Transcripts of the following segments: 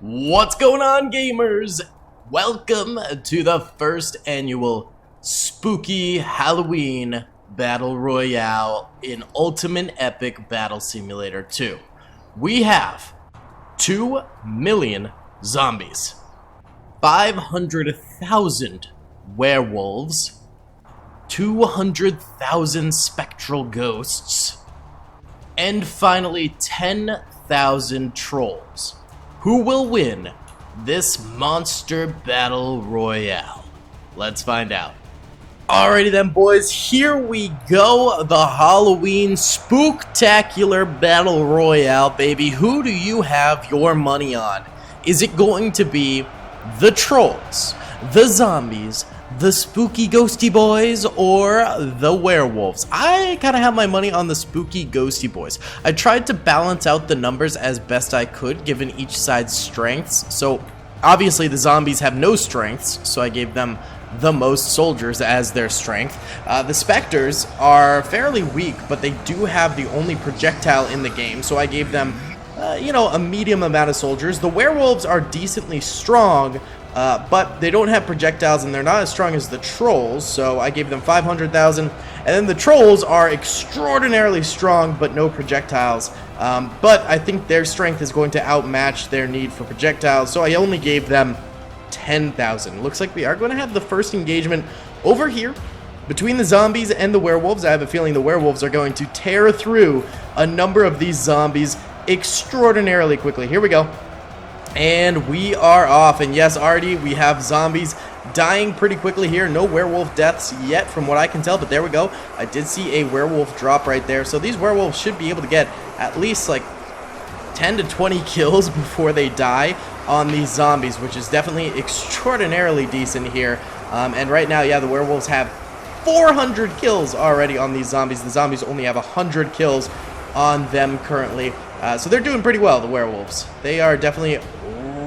What's going on, gamers? Welcome to the first annual Spooky Halloween Battle Royale in Ultimate Epic Battle Simulator 2. We have 2 million zombies, 500,000 werewolves, 200,000 spectral ghosts, and finally 10,000 trolls. Who will win this monster battle royale? Let's find out. Alrighty then, boys, here we go. The Halloween Spooktacular Battle Royale, baby. Who do you have your money on? Is it going to be the trolls, the zombies, the spooky ghosty boys, or the werewolves? I kind of have my money on the spooky ghosty boys. I tried to balance out the numbers as best I could given each side's strengths. So obviously the zombies have no strengths, so I gave them the most soldiers as their strength. The specters are fairly weak, but they do have the only projectile in the game, so I gave them a medium amount of soldiers. The werewolves are decently strong, but they don't have projectiles and they're not as strong as the trolls, so I gave them 500,000. And then the trolls are extraordinarily strong but no projectiles, but I think their strength is going to outmatch their need for projectiles, so I only gave them 10,000. Looks like we are going to have the first engagement over here between the zombies and the werewolves. I have a feeling the werewolves are going to tear through a number of these zombies extraordinarily quickly. Here we go. And we are off, and yes, already we have zombies dying pretty quickly here. No werewolf deaths yet from what I can tell, but there we go. I did see a werewolf drop right there, so these werewolves should be able to get at least like 10 to 20 kills before they die on these zombies, which is definitely extraordinarily decent here. And right now, yeah, the werewolves have 400 kills already on these zombies. The zombies only have 100 kills on them currently. So they're doing pretty well, the werewolves. They are definitely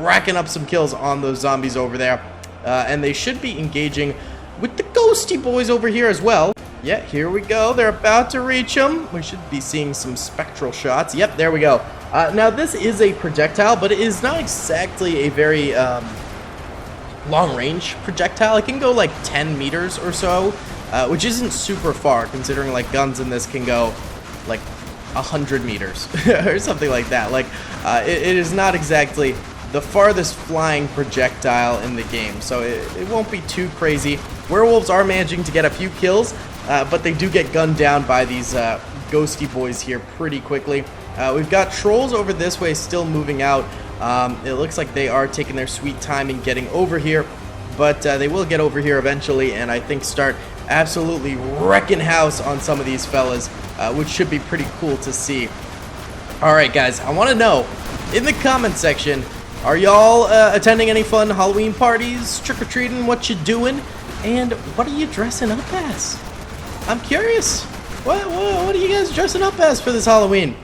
racking up some kills on those zombies over there. And they should be engaging with the ghosty boys over here as well. Yeah, here we go. They're about to reach them. We should be seeing some spectral shots. Yep, there we go. Now, this is a projectile, but it is not exactly a very long-range projectile. It can go like 10 meters or so, which isn't super far, considering like guns in this can go like 100 meters or something like that. Like, it is not exactly the farthest flying projectile in the game, so it won't be too crazy. Werewolves are managing to get a few kills, but they do get gunned down by these ghosty boys here pretty quickly. We've got trolls over this way still moving out. It looks like they are taking their sweet time in getting over here, but they will get over here eventually, and I think start absolutely wrecking house on some of these fellas, which should be pretty cool to see. Alright guys, I want to know, in the comment section, are y'all attending any fun Halloween parties, trick-or-treating, what you doing, and what are you dressing up as? I'm curious. What are you guys dressing up as for this Halloween?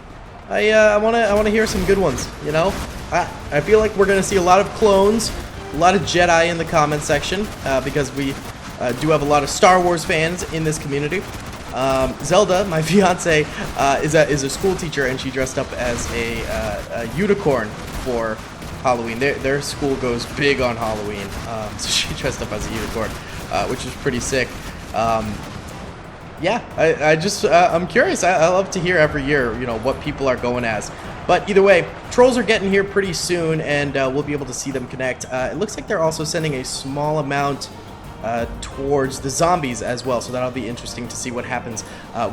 I want to hear some good ones, you know? I feel like we're going to see a lot of clones, a lot of Jedi in the comment section, because we do have a lot of Star Wars fans in this community. Zelda, my fiance, is a school teacher, and she dressed up as a unicorn for Halloween. Their school goes big on Halloween, so she dressed up as a unicorn, which is pretty sick. Yeah, I'm curious. I love to hear every year, you know, what people are going as. But either way, trolls are getting here pretty soon, and we'll be able to see them connect. It looks like they're also sending a small amount towards the zombies as well, so that'll be interesting to see what happens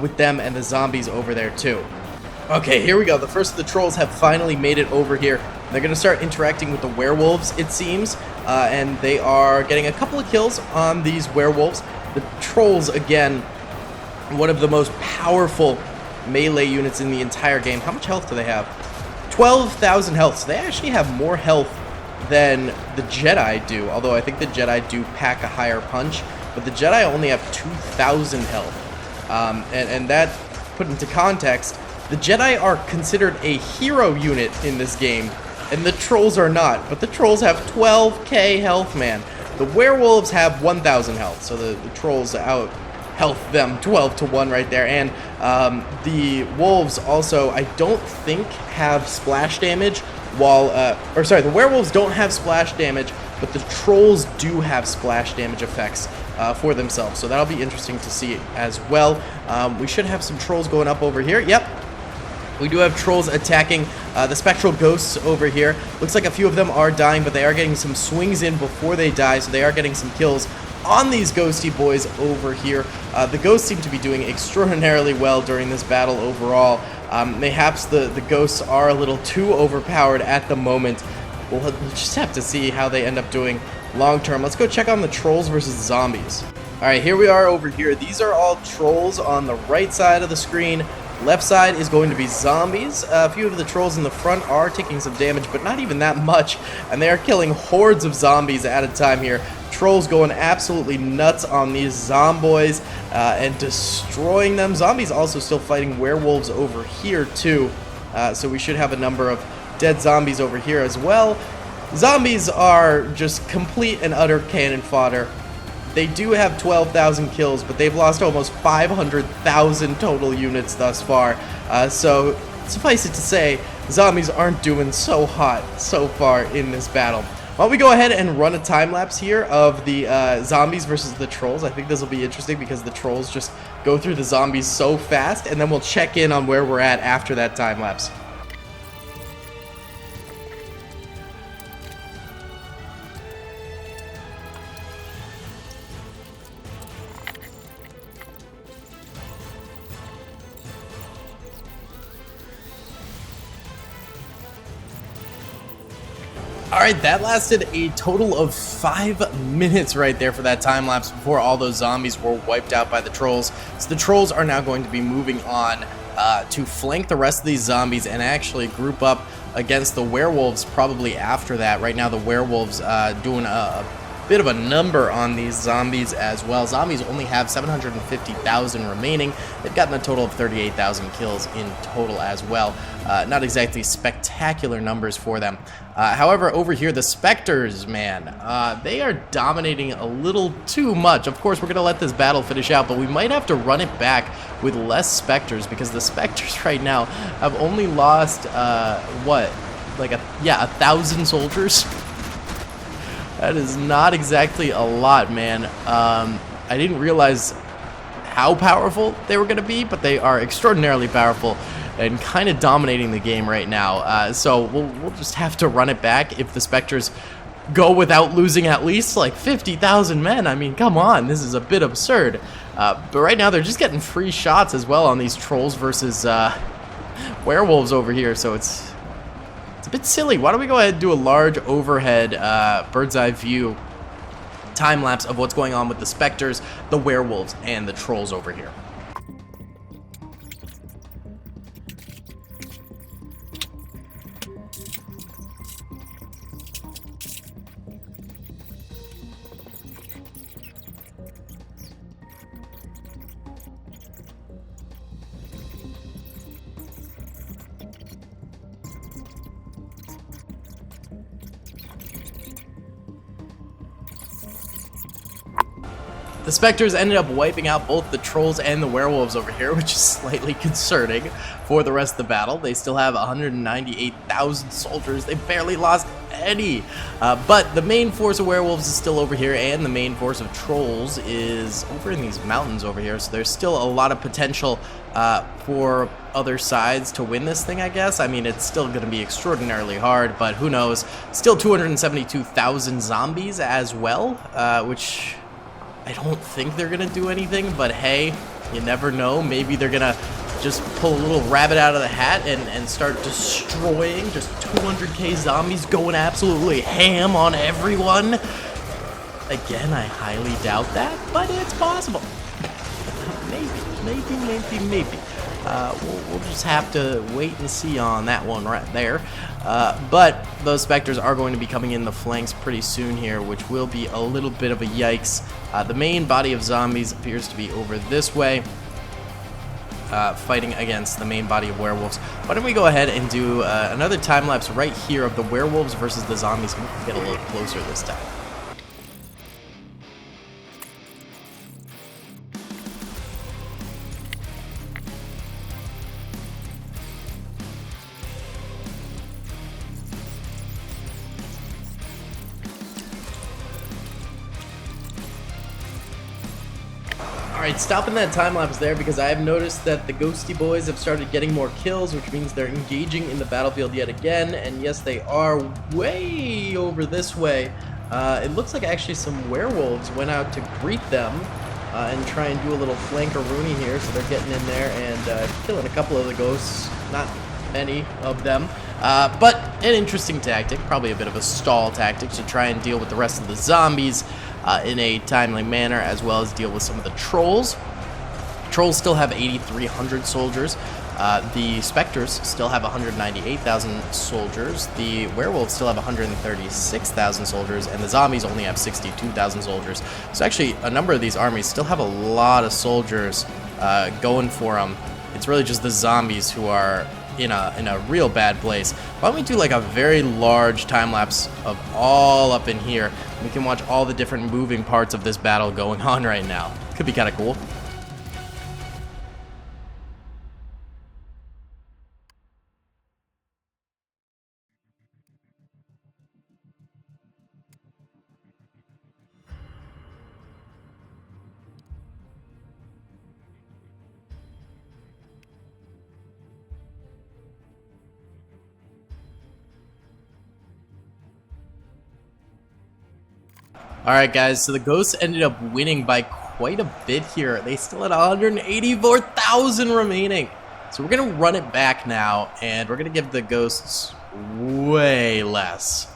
with them and the zombies over there too. Okay, here we go. The first of the trolls have finally made it over here. They're going to start interacting with the werewolves, it seems, and they are getting a couple of kills on these werewolves. The trolls, again, one of the most powerful melee units in the entire game. How much health do they have? 12,000 health. So they actually have more health than the Jedi do, although I think the Jedi do pack a higher punch, but the Jedi only have 2,000 health. And that, put into context, the Jedi are considered a hero unit in this game, and the trolls are not, but the trolls have 12k health, man. The werewolves have 1,000 health, so the trolls out health them 12 to 1 right there. And the wolves also, I don't think, have splash damage while, the werewolves don't have splash damage, but the trolls do have splash damage effects for themselves. So that'll be interesting to see as well. We should have some trolls going up over here. Yep. We do have trolls attacking the spectral ghosts over here. Looks like a few of them are dying, but they are getting some swings in before they die, so they are getting some kills on these ghosty boys over here. The ghosts seem to be doing extraordinarily well during this battle overall. Mayhaps the ghosts are a little too overpowered at the moment. We'll just have to see how they end up doing long term. Let's go check on the trolls versus zombies. Alright, here we are over here. These are all trolls on the right side of the screen. Left side is going to be zombies. A few of the trolls in the front are taking some damage, but not even that much. And they are killing hordes of zombies at a time here. Trolls going absolutely nuts on these zomboys and destroying them. Zombies also still fighting werewolves over here too. So we should have a number of dead zombies over here as well. Zombies are just complete and utter cannon fodder. They do have 12,000 kills, but they've lost almost 500,000 total units thus far. So suffice it to say, zombies aren't doing so hot so far in this battle. Why don't we go ahead and run a time lapse here of the zombies versus the trolls. I think this will be interesting because the trolls just go through the zombies so fast, and then we'll check in on where we're at after that time lapse. Alright, that lasted a total of 5 minutes right there for that time lapse before all those zombies were wiped out by the trolls. So the trolls are now going to be moving on to flank the rest of these zombies and actually group up against the werewolves probably after that. Right now the werewolves doing a bit of a number on these zombies as well. Zombies only have 750,000 remaining. They've gotten a total of 38,000 kills in total as well. Not exactly spectacular numbers for them. However, over here, the Spectres, man, they are dominating a little too much. Of course, we're going to let this battle finish out, but we might have to run it back with less Spectres because the Spectres right now have only lost, what, like 1,000 soldiers? That is not exactly a lot, man. I didn't realize how powerful they were going to be, but they are extraordinarily powerful and kind of dominating the game right now. So we'll just have to run it back if the Spectres go without losing at least like 50,000 men. I mean, come on, this is a bit absurd. But right now they're just getting free shots as well on these trolls versus werewolves over here, so it's a bit silly. Why don't we go ahead and do a large overhead bird's eye view time lapse of what's going on with the Spectres, the werewolves, and the trolls over here. The Spectres ended up wiping out both the trolls and the werewolves over here, which is slightly concerning for the rest of the battle. They still have 198,000 soldiers. They barely lost any. But the main force of werewolves is still over here, and the main force of trolls is over in these mountains over here. So there's still a lot of potential for other sides to win this thing, I guess. I mean, it's still going to be extraordinarily hard, but who knows. Still 272,000 zombies as well, which I don't think they're going to do anything, but hey, you never know. Maybe they're going to just pull a little rabbit out of the hat and start destroying just 200k zombies, going absolutely ham on everyone. Again, I highly doubt that, but it's possible. Maybe. We'll just have to wait and see on that one right there. But those Spectres are going to be coming in the flanks pretty soon here, which will be a little bit of a yikes. The main body of zombies appears to be over this way, fighting against the main body of werewolves. Why don't we go ahead and do another time lapse right here of the werewolves versus the zombies. We can get a little closer this time. Alright, stopping that time lapse there because I have noticed that the Ghosty Boys have started getting more kills, which means they're engaging in the battlefield yet again, and yes, they are way over this way. It looks like actually some werewolves went out to greet them and try and do a little flankaroonie here, so they're getting in there and killing a couple of the ghosts, not many of them. But an interesting tactic, probably a bit of a stall tactic to try and deal with the rest of the zombies in a timely manner, as well as deal with some of the trolls. Trolls still have 8,300 soldiers. The specters still have 198,000 soldiers. The werewolves still have 136,000 soldiers, and the zombies only have 62,000 soldiers. So actually, a number of these armies still have a lot of soldiers going for them. It's really just the zombies who are in a real bad place. Why don't we do like a very large time lapse of all up in here? We can watch all the different moving parts of this battle going on right now. Could be kind of cool. Alright guys, so the ghosts ended up winning by quite a bit here. They still had 184,000 remaining. So we're going to run it back now, and we're going to give the ghosts way less.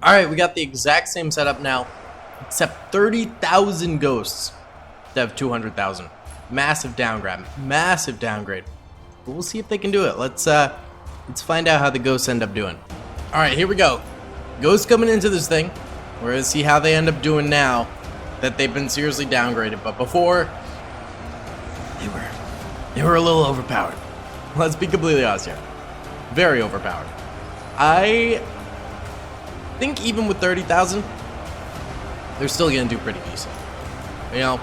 Alright, we got the exact same setup now, except 30,000 ghosts to have 200,000. Massive downgrade. Massive downgrade. But we'll see if they can do it. Let's find out how the ghosts end up doing. Alright, here we go. Ghosts coming into this thing. We're going to see how they end up doing now that they've been seriously downgraded. But before, they were a little overpowered. Let's be completely honest here. Very overpowered. I think even with 30,000, they're still going to do pretty decent. You know,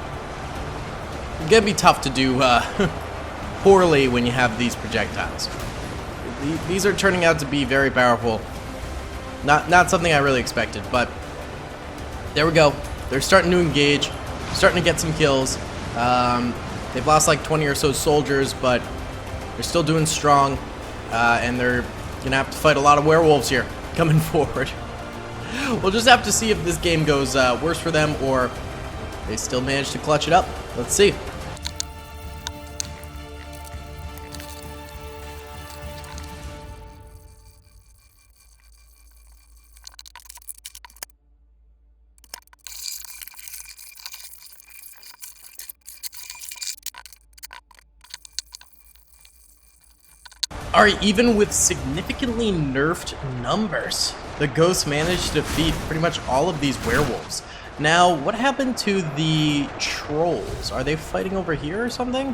it's going to be tough to do poorly when you have these projectiles. These are turning out to be very powerful. Not something I really expected, but there we go. They're starting to engage, starting to get some kills. They've lost like 20 or so soldiers, but they're still doing strong, and they're gonna have to fight a lot of werewolves here coming forward. We'll just have to see if this game goes worse for them or they still manage to clutch it up. Let's see. Alright, even with significantly nerfed numbers, the ghosts managed to defeat pretty much all of these werewolves. Now, what happened to the trolls? Are they fighting over here or something?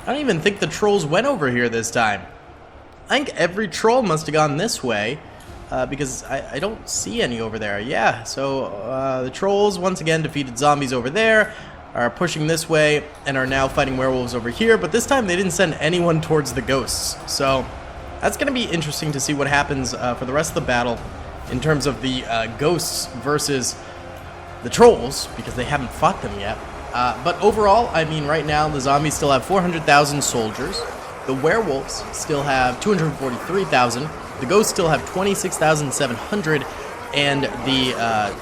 I don't even think the trolls went over here this time. I think every troll must have gone this way, because I don't see any over there. Yeah, so the trolls once again defeated zombies over there, are pushing this way, and are now fighting werewolves over here, but this time they didn't send anyone towards the ghosts. So that's going to be interesting to see what happens for the rest of the battle in terms of the ghosts versus the trolls, because they haven't fought them yet. But overall, I mean, right now the zombies still have 400,000 soldiers, the werewolves still have 243,000, the ghosts still have 26,700, and the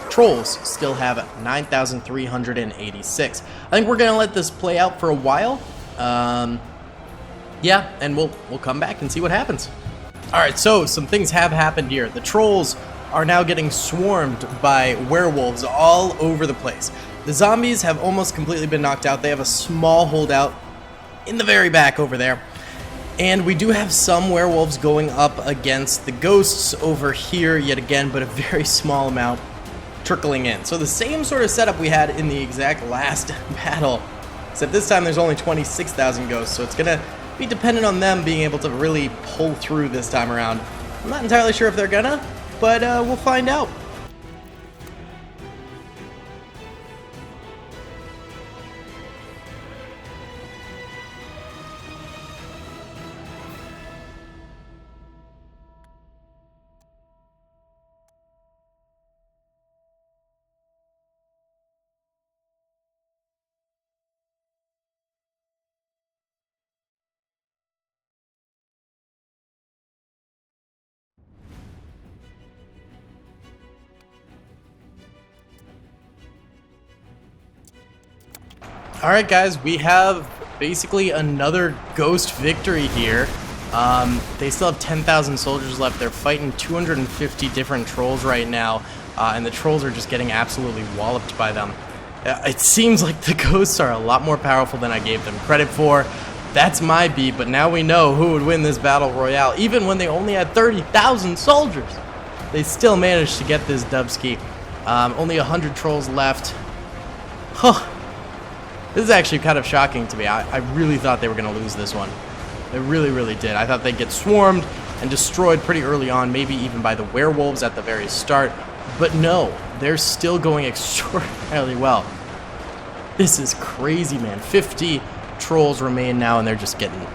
trolls still have 9,386. I think we're gonna let this play out for a while. Yeah, and we'll come back and see what happens. All right, so some things have happened here. The trolls are now getting swarmed by werewolves all over the place. The zombies have almost completely been knocked out. They have a small holdout in the very back over there. And we do have some werewolves going up against the ghosts over here yet again, but a very small amount trickling in. So the same sort of setup we had in the exact last battle, except this time there's only 26,000 ghosts, so it's going to be dependent on them being able to really pull through this time around. I'm not entirely sure if they're gonna, but we'll find out. Alright guys, we have basically another ghost victory here. They still have 10,000 soldiers left. They're fighting 250 different trolls right now, and the trolls are just getting absolutely walloped by them. It seems like the ghosts are a lot more powerful than I gave them credit for. That's my beat, but now we know who would win this battle royale. Even when they only had 30,000 soldiers, they still managed to get this dubski. Only 100 trolls left. Huh. This is actually kind of shocking to me. I really thought they were going to lose this one. I really did. I thought they'd get swarmed and destroyed pretty early on, maybe even by the werewolves at the very start. But no, they're still going extraordinarily well. This is crazy, man. 50 trolls remain now, and they're just getting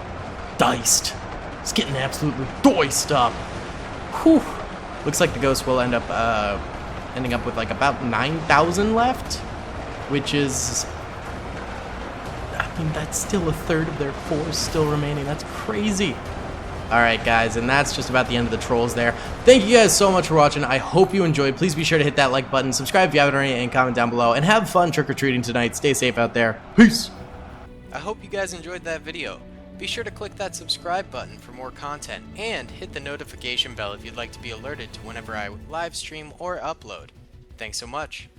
diced. Just getting absolutely diced up. Whew. Looks like the ghost will end up ending up with like about 9,000 left, which is... I mean, that's still a third of their force still remaining. That's crazy. Alright guys, and that's just about the end of the trolls there. Thank you guys so much for watching. I hope you enjoyed. Please be sure to hit that like button, subscribe if you haven't already, and comment down below. And have fun trick-or-treating tonight. Stay safe out there. Peace! I hope you guys enjoyed that video. Be sure to click that subscribe button for more content, and hit the notification bell if you'd like to be alerted to whenever I live stream or upload. Thanks so much.